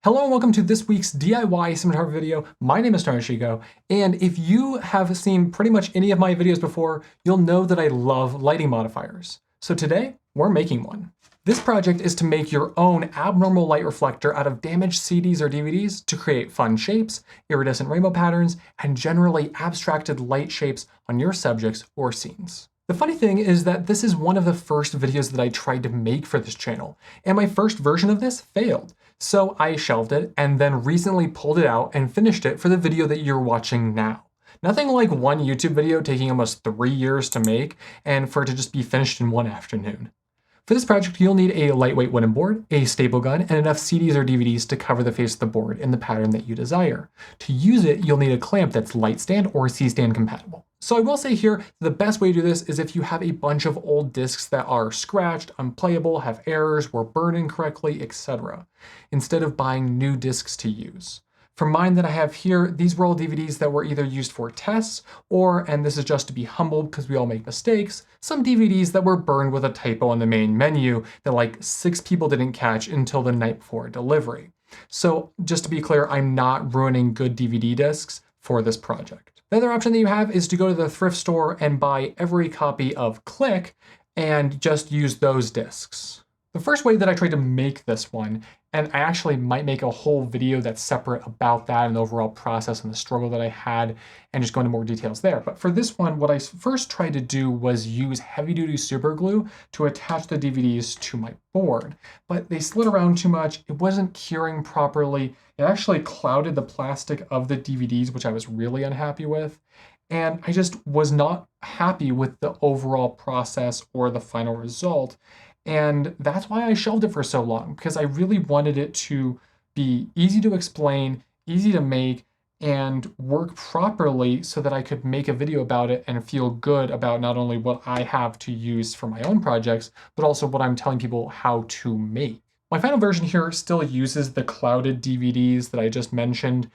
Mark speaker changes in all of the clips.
Speaker 1: Hello and welcome to this week's DIY cinematography video. My name is Hoshiko, and if you have seen pretty much any of my videos before, you'll know that I love lighting modifiers. So today, we're making one. This project is to make your own abnormal light reflector out of damaged CDs or DVDs to create fun shapes, iridescent rainbow patterns, and generally abstracted light shapes on your subjects or scenes. The funny thing is that this is one of the first videos that I tried to make for this channel, and my first version of this failed. So I shelved it and then recently pulled it out and finished it for the video that you're watching now. Nothing like one YouTube video taking almost 3 years to make and for it to just be finished in one afternoon. For this project, you'll need a lightweight wooden board, a staple gun, and enough CDs or DVDs to cover the face of the board in the pattern that you desire. To use it, you'll need a clamp that's light stand or C-stand compatible. So I will say here, the best way to do this is if you have a bunch of old discs that are scratched, unplayable, have errors, were burned incorrectly, etc., instead of buying new discs to use. For mine that I have here, these were all DVDs that were either used for tests or, and this is just to be humble because we all make mistakes, some DVDs that were burned with a typo on the main menu that like 6 people didn't catch until the night before delivery. So just to be clear, I'm not ruining good DVD discs for this project. The other option that you have is to go to the thrift store and buy every copy of Click and just use those discs. The first way that I tried to make this one, and I actually might make a whole video that's separate about that and the overall process and the struggle that I had and just go into more details there. But for this one, what I first tried to do was use heavy-duty super glue to attach the DVDs to my board. But they slid around too much, it wasn't curing properly, it actually clouded the plastic of the DVDs, which I was really unhappy with. And I just was not happy with the overall process or the final result. And that's why I shelved it for so long, because I really wanted it to be easy to explain, easy to make, and work properly so that I could make a video about it and feel good about not only what I have to use for my own projects, but also what I'm telling people how to make. My final version here still uses the clouded DVDs that I just mentioned,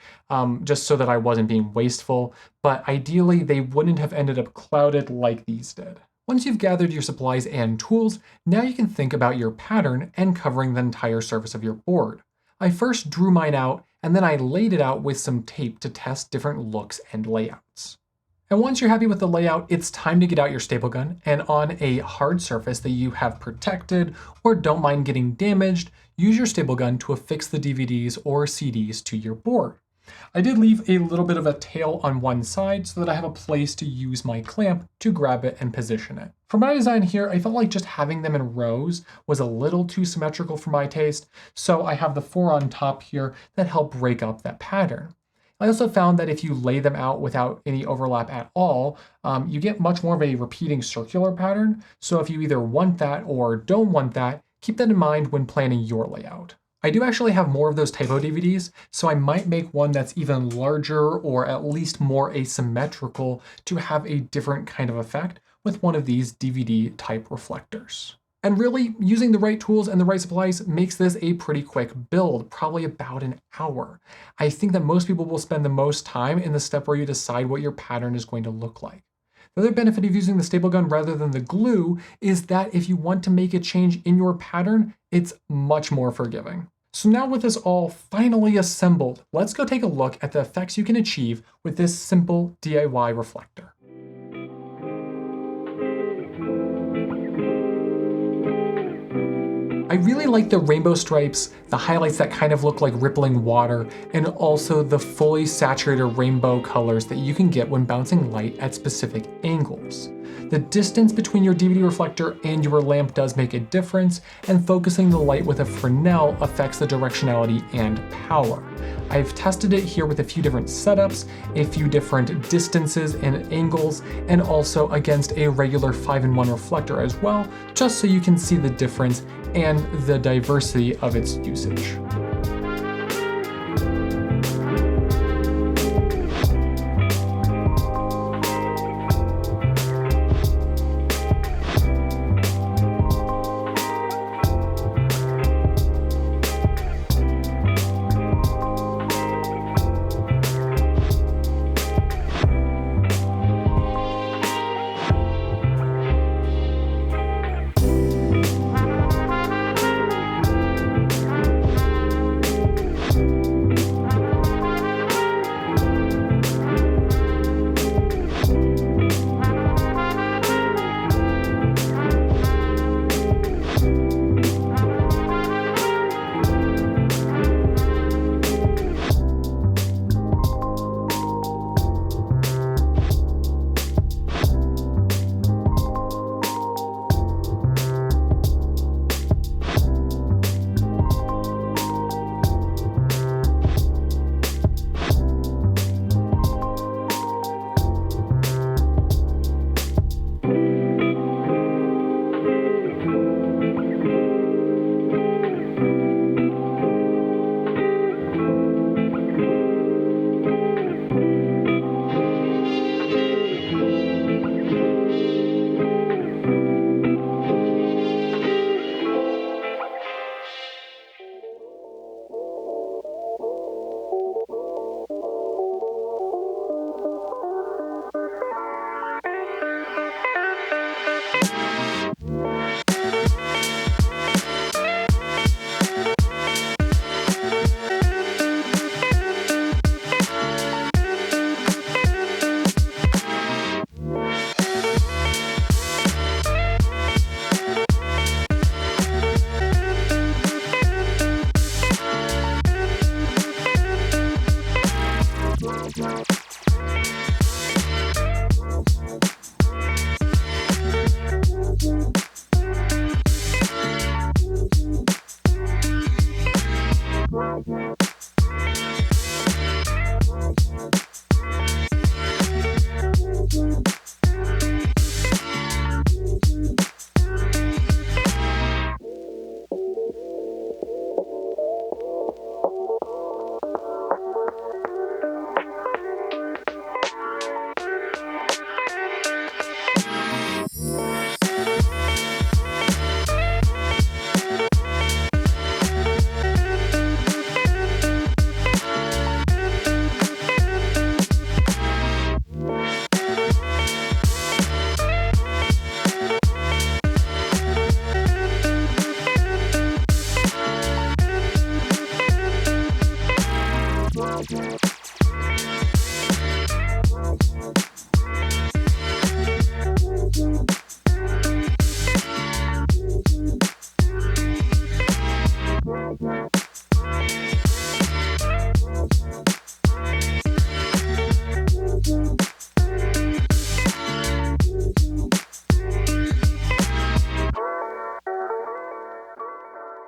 Speaker 1: just so that I wasn't being wasteful, but ideally they wouldn't have ended up clouded like these did. Once you've gathered your supplies and tools, now you can think about your pattern and covering the entire surface of your board. I first drew mine out, and then I laid it out with some tape to test different looks and layouts. And once you're happy with the layout, it's time to get out your staple gun, and on a hard surface that you have protected or don't mind getting damaged, use your staple gun to affix the DVDs or CDs to your board. I did leave a little bit of a tail on one side so that I have a place to use my clamp to grab it and position it. For my design here, I felt like just having them in rows was a little too symmetrical for my taste, so I have the 4 on top here that help break up that pattern. I also found that if you lay them out without any overlap at all, you get much more of a repeating circular pattern, so if you either want that or don't want that, keep that in mind when planning your layout. I do actually have more of those typo DVDs, so I might make one that's even larger or at least more asymmetrical to have a different kind of effect with one of these DVD type reflectors. And really, using the right tools and the right supplies makes this a pretty quick build, probably about an hour. I think that most people will spend the most time in the step where you decide what your pattern is going to look like. The other benefit of using the staple gun rather than the glue is that if you want to make a change in your pattern, it's much more forgiving. So now with this all finally assembled, let's go take a look at the effects you can achieve with this simple DIY reflector. I really like the rainbow stripes, the highlights that kind of look like rippling water, and also the fully saturated rainbow colors that you can get when bouncing light at specific angles. The distance between your DVD reflector and your lamp does make a difference, and focusing the light with a Fresnel affects the directionality and power. I've tested it here with a few different setups, a few different distances and angles, and also against a regular 5-in-1 reflector as well, just so you can see the difference and the diversity of its usage.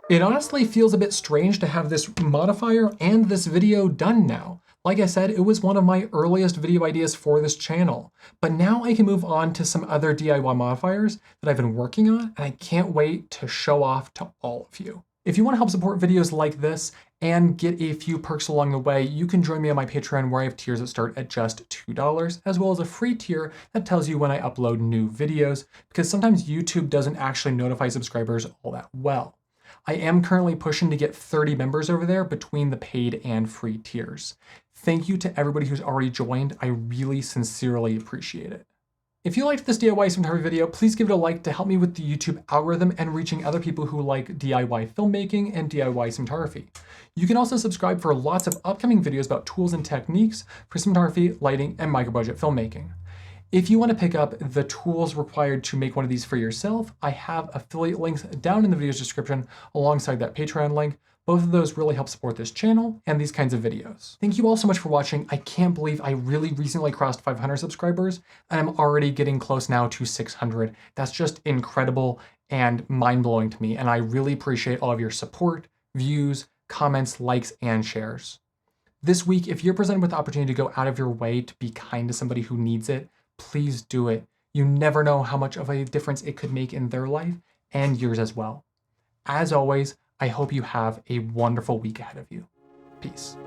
Speaker 1: It honestly feels a bit strange to have this modifier and this video done now. Like I said, it was one of my earliest video ideas for this channel, but now I can move on to some other DIY modifiers that I've been working on, and I can't wait to show off to all of you. If you want to help support videos like this and get a few perks along the way, you can join me on my Patreon where I have tiers that start at just $2, as well as a free tier that tells you when I upload new videos, because sometimes YouTube doesn't actually notify subscribers all that well. I am currently pushing to get 30 members over there between the paid and free tiers. Thank you to everybody who's already joined. I really sincerely appreciate it. If you liked this DIY cinematography video, please give it a like to help me with the YouTube algorithm and reaching other people who like DIY filmmaking and DIY cinematography. You can also subscribe for lots of upcoming videos about tools and techniques for cinematography, lighting, and micro-budget filmmaking. If you want to pick up the tools required to make one of these for yourself, I have affiliate links down in the video's description alongside that Patreon link. Both of those really help support this channel and these kinds of videos. Thank you all so much for watching. I can't believe I really recently crossed 500 subscribers, and I'm already getting close now to 600. That's just incredible and mind-blowing to me, and I really appreciate all of your support, views, comments, likes, and shares. This week, if you're presented with the opportunity to go out of your way to be kind to somebody who needs it, please do it. You never know how much of a difference it could make in their life and yours as well. As always, I hope you have a wonderful week ahead of you. Peace.